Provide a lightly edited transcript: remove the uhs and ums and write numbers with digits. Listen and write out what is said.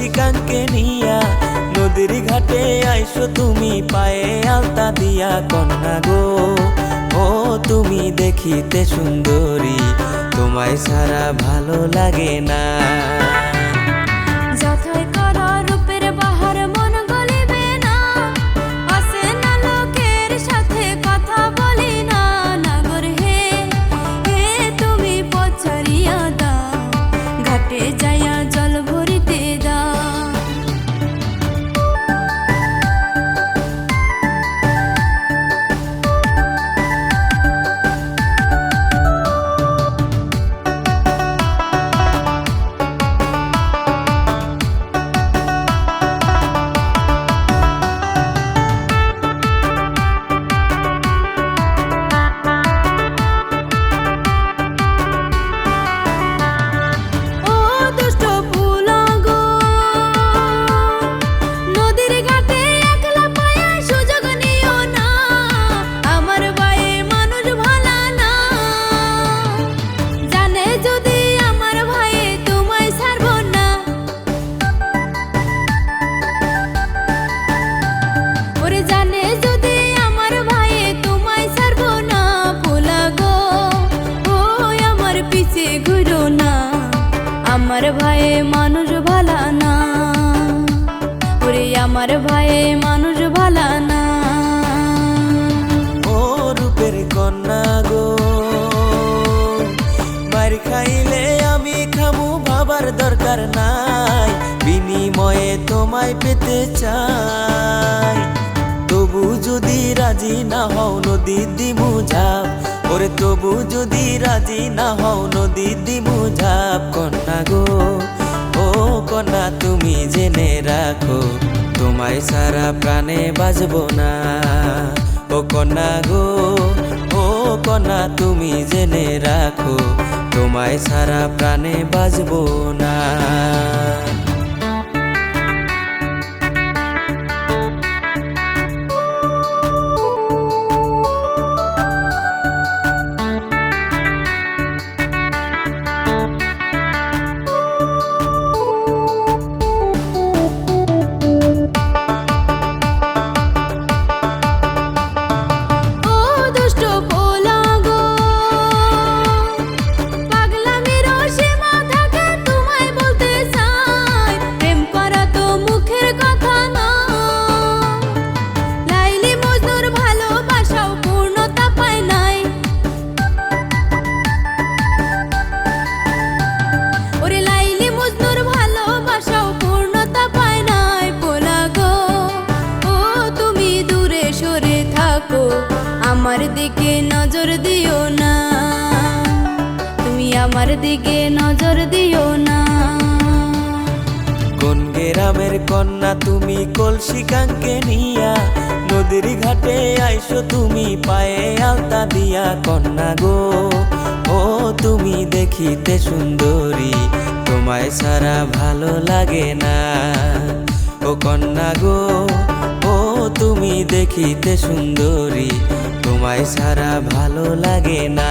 কলসি কাঙ্কে নিয়া নদীর ঘাটে আইসো তুমি পায়ে আলতা দিয়া কন্যা গো। ও তুমি দেখিতে সুন্দরী, তোমায় ছাড়া ভালো লাগে না। আমার ভাইয়ে মানুষ ভালা না, ওরে আমার ভাইয়ে মানুষ ভালা না। ও রূপের কন্যা গো, মার খাইলে আমি খামু ভাবার দরকার নাই, বিনিময়ে তোমায় পেতে চাই। তবু যদি রাজি না হও নদী দিমু ঝাপ, ওরে তবু যদি রাজি না হও নদী দিমু ঝাপ। কন্যা গো, ও কন্যা তুমি জেনে রাখো, তোমায় সারা প্রাণে বাজবো না। ও কন্যা গো, ও কন্যা তুমি জেনে রাখো, তোমায় সারা প্রাণে বাজবো না। আমার দিকে নজর দিও না, তুমি আমার দিকে নজর দিও না। কোন গ্রামের কন্যা তুমি কলসি কাঙ্কে নিয়া নদীর ঘাটে আইসো তুমি পায়ে আলতা দিয়া। কন্যা গো, ও তুমি দেখিতে সুন্দরী, তোমায় ছাড়া ভালো লাগে না। ও কন্যা গো, ও তুমি দেখিতে সুন্দরী, তোমায় ছাড়া ভালো লাগে না।